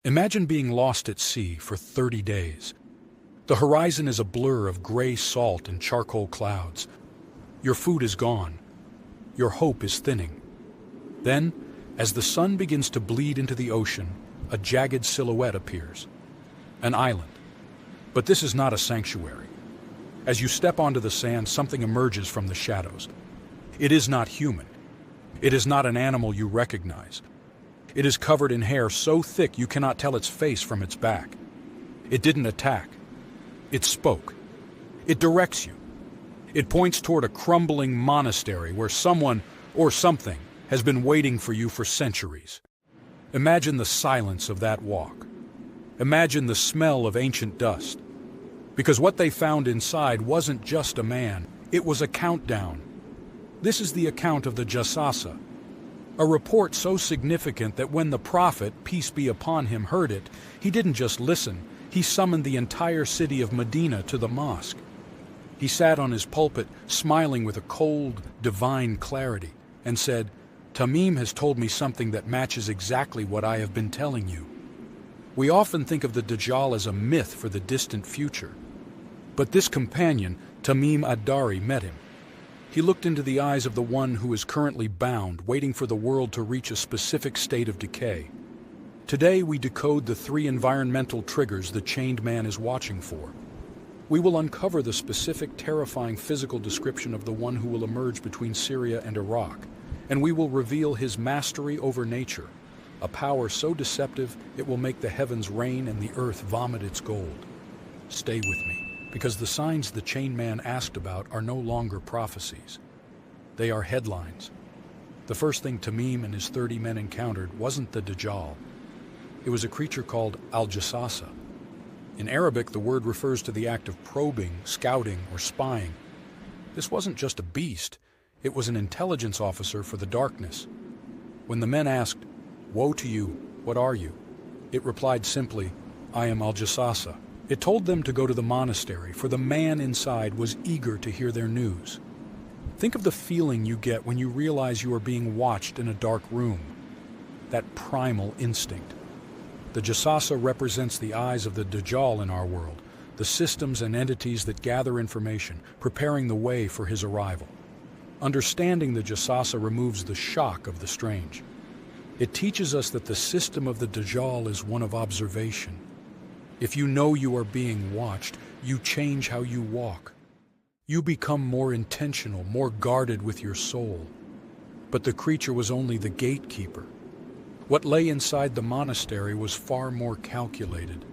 Imagine being lost at sea for 30 days. The horizon is a blur of gray salt and charcoal clouds. Your food is gone. Your hope is thinning. Then, as the sun begins to bleed into the ocean, a jagged silhouette appears. An island. But this is not a sanctuary. As you step onto the sand, something emerges from the shadows. It is not human. It is not an animal you recognize. It is covered in hair so thick you cannot tell its face from its back. It didn't attack. It spoke. It directs you. It points toward a crumbling monastery where someone or something has been waiting for you for centuries. Imagine the silence of that walk. Imagine the smell of ancient dust. Because what they found inside wasn't just a man, it was a countdown. This is the account of the Jasasa, a report so significant that when the prophet, peace be upon him, heard it, he didn't just listen, he summoned the entire city of Medina to the mosque. He sat on his pulpit, smiling with a cold, divine clarity, and said, "Tamim has told me something that matches exactly what I have been telling you." We often think of the Dajjal as a myth for the distant future. But this companion, Tamim ad-Dari, met him. He looked into the eyes of the one who is currently bound, waiting for the world to reach a specific state of decay. Today we decode the 3 environmental triggers the chained man is watching for. We will uncover the specific, terrifying physical description of the one who will emerge between Syria and Iraq, and we will reveal his mastery over nature, a power so deceptive it will make the heavens rain and the earth vomit its gold. Stay with me, because the signs the chained man asked about are no longer prophecies. They are headlines. The first thing Tamim and his 30 men encountered wasn't the Dajjal. It was a creature called Al-Jasasa. In Arabic, the word refers to the act of probing, scouting, or spying. This wasn't just a beast, it was an intelligence officer for the darkness. When the men asked, "Woe to you, what are you?" it replied simply, "I am Al-Jasasa." It told them to go to the monastery, for the man inside was eager to hear their news. Think of the feeling you get when you realize you are being watched in a dark room. That primal instinct. The Jasasa represents the eyes of the Dajjal in our world, the systems and entities that gather information, preparing the way for his arrival. Understanding the Jasasa removes the shock of the strange. It teaches us that the system of the Dajjal is one of observation. If you know you are being watched, you change how you walk. You become more intentional, more guarded with your soul. But the creature was only the gatekeeper. What lay inside the monastery was far more calculated.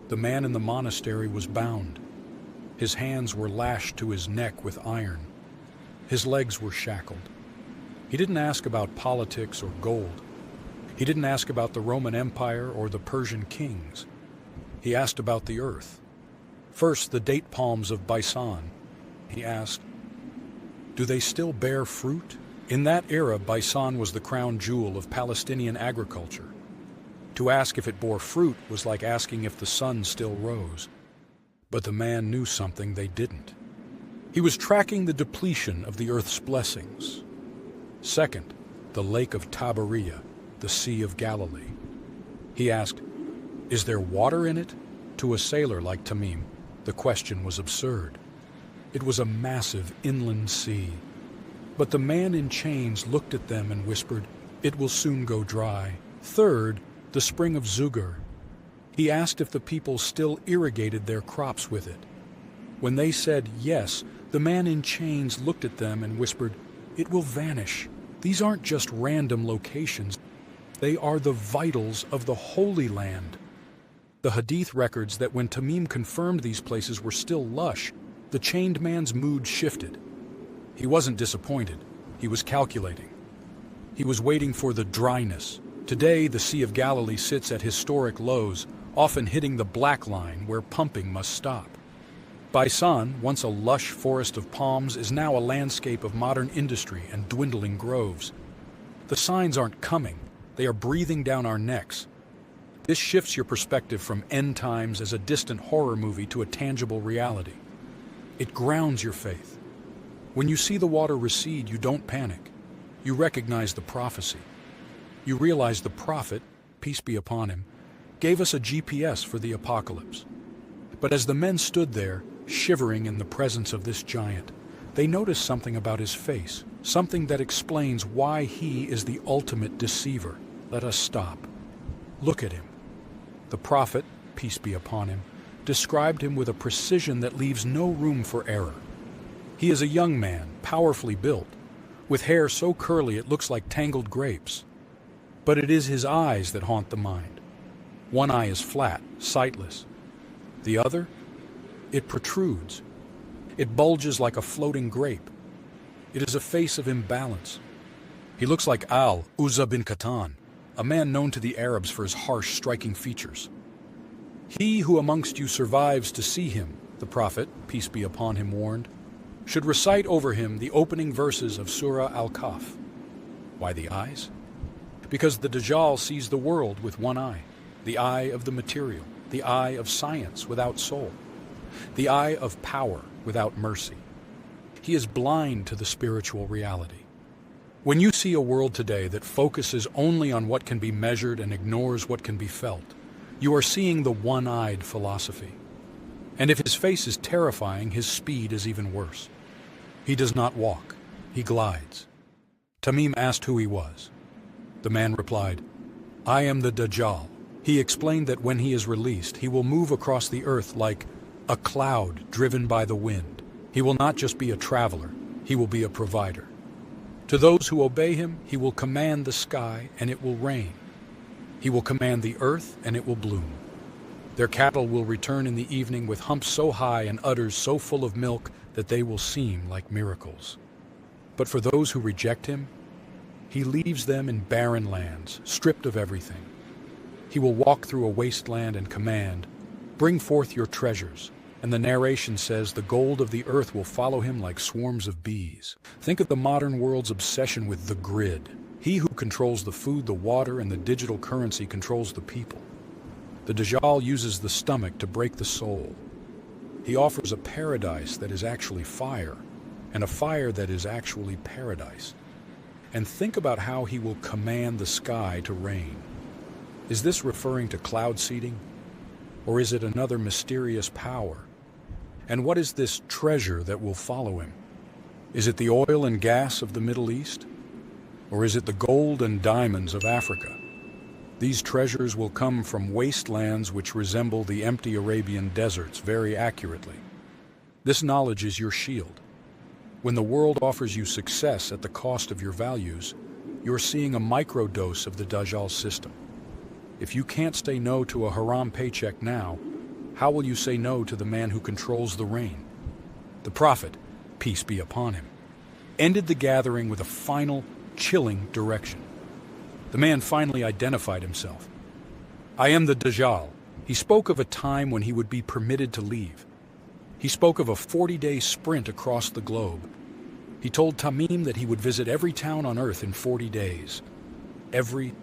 The man in the monastery was bound. His hands were lashed to his neck with iron. His legs were shackled. He didn't ask about politics or gold. He didn't ask about the Roman Empire or the Persian kings. He asked about the earth. First, the date palms of Baisan. He asked, "Do they still bear fruit?" In that era, Baisan was the crown jewel of Palestinian agriculture. To ask if it bore fruit was like asking if the sun still rose. But the man knew something they didn't. He was tracking the depletion of the earth's blessings. Second, the lake of Tiberias, the Sea of Galilee. He asked, "Is there water in it?" To a sailor like Tamim, the question was absurd. It was a massive inland sea. But the man in chains looked at them and whispered, "It will soon go dry." Third, the spring of Zugur. He asked if the people still irrigated their crops with it. When they said yes, the man in chains looked at them and whispered, "It will vanish. These aren't just random locations. They are the vitals of the Holy Land." The hadith records that when Tamim confirmed these places were still lush, the chained man's mood shifted. He wasn't disappointed. He was calculating. He was waiting for the dryness. Today, the Sea of Galilee sits at historic lows, often hitting the black line where pumping must stop. Baisan, once a lush forest of palms, is now a landscape of modern industry and dwindling groves. The signs aren't coming. They are breathing down our necks. This shifts your perspective from end times as a distant horror movie to a tangible reality. It grounds your faith. When you see the water recede, you don't panic. You recognize the prophecy. You realize the prophet, peace be upon him, gave us a GPS for the apocalypse. But as the men stood there, shivering in the presence of this giant, they noticed something about his face, something that explains why he is the ultimate deceiver. Let us stop. Look at him. The prophet, peace be upon him, described him with a precision that leaves no room for error. He is a young man, powerfully built, with hair so curly it looks like tangled grapes. But it is his eyes that haunt the mind. One eye is flat, sightless. The other, it protrudes. It bulges like a floating grape. It is a face of imbalance. He looks like Al-Uzza bin Qatan, a man known to the Arabs for his harsh, striking features. He who amongst you survives to see him, the prophet, peace be upon him, warned, should recite over him the opening verses of Surah Al-Kahf. Why the eyes? Because the Dajjal sees the world with one eye, the eye of the material, the eye of science without soul, the eye of power without mercy. He is blind to the spiritual reality. When you see a world today that focuses only on what can be measured and ignores what can be felt, you are seeing the one-eyed philosophy. And if his face is terrifying, his speed is even worse. He does not walk, he glides. Tamim asked who he was. The man replied, "I am the Dajjal." He explained that when he is released, he will move across the earth like a cloud driven by the wind. He will not just be a traveler, he will be a provider. To those who obey him, he will command the sky and it will rain. He will command the earth and it will bloom. Their cattle will return in the evening with humps so high and udders so full of milk that they will seem like miracles. But for those who reject him, he leaves them in barren lands, stripped of everything. He will walk through a wasteland and command, "Bring forth your treasures." And the narration says the gold of the earth will follow him like swarms of bees. Think of the modern world's obsession with the grid. He who controls the food, the water, and the digital currency controls the people. The Dajjal uses the stomach to break the soul. He offers a paradise that is actually fire, and a fire that is actually paradise. And think about how he will command the sky to rain. Is this referring to cloud seeding? Or is it another mysterious power? And what is this treasure that will follow him? Is it the oil and gas of the Middle East? Or is it the gold and diamonds of Africa? These treasures will come from wastelands which resemble the empty Arabian deserts very accurately. This knowledge is your shield. When the world offers you success at the cost of your values, you're seeing a microdose of the Dajjal system. If you can't say no to a haram paycheck now, how will you say no to the man who controls the rain? The prophet, peace be upon him, ended the gathering with a final, chilling direction. The man finally identified himself. "I am the Dajjal." He spoke of a time when he would be permitted to leave. He spoke of a 40-day sprint across the globe. He told Tamim that he would visit every town on earth in 40 days. Every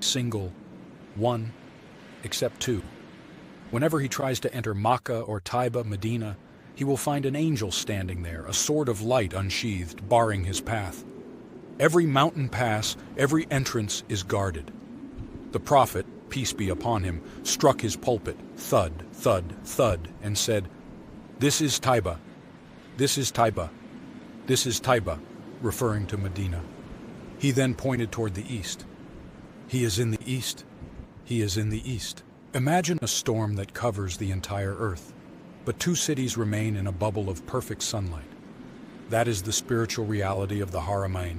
single one, except two. Whenever he tries to enter Makkah or Taiba, Medina, he will find an angel standing there, a sword of light unsheathed, barring his path. Every mountain pass, every entrance is guarded. The prophet, peace be upon him, struck his pulpit, thud, thud, thud, and said, "This is Taiba, this is Taiba, this is Taiba," referring to Medina. He then pointed toward the east. "He is in the east. He is in the east." Imagine a storm that covers the entire earth, but two cities remain in a bubble of perfect sunlight. That is the spiritual reality of the Haramain.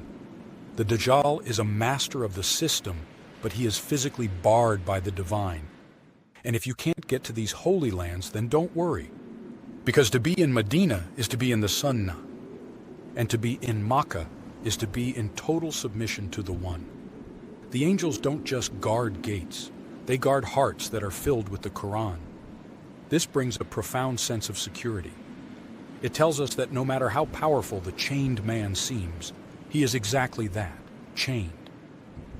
The Dajjal is a master of the system, but he is physically barred by the divine. And if you can't get to these holy lands, then don't worry. Because to be in Medina is to be in the Sunnah, and to be in Makkah is to be in total submission to the One. The angels don't just guard gates. They guard hearts that are filled with the Quran. This brings a profound sense of security. It tells us that no matter how powerful the chained man seems, he is exactly that, chained.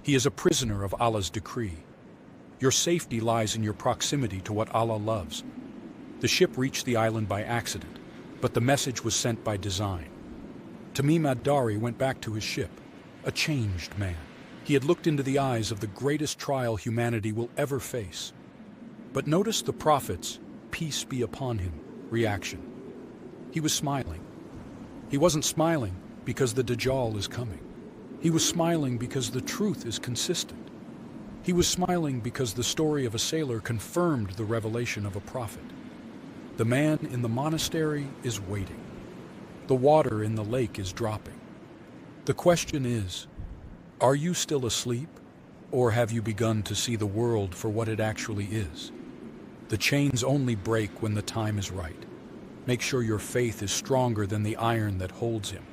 He is a prisoner of Allah's decree. Your safety lies in your proximity to what Allah loves. The ship reached the island by accident, but the message was sent by design. Tamim ad-Dari went back to his ship, a changed man. He had looked into the eyes of the greatest trial humanity will ever face. But notice the prophet's "peace be upon him" reaction. He was smiling. He wasn't smiling because the Dajjal is coming. He was smiling because the truth is consistent. He was smiling because the story of a sailor confirmed the revelation of a prophet. The man in the monastery is waiting. The water in the lake is dropping. The question is, are you still asleep, or have you begun to see the world for what it actually is? The chains only break when the time is right. Make sure your faith is stronger than the iron that holds him.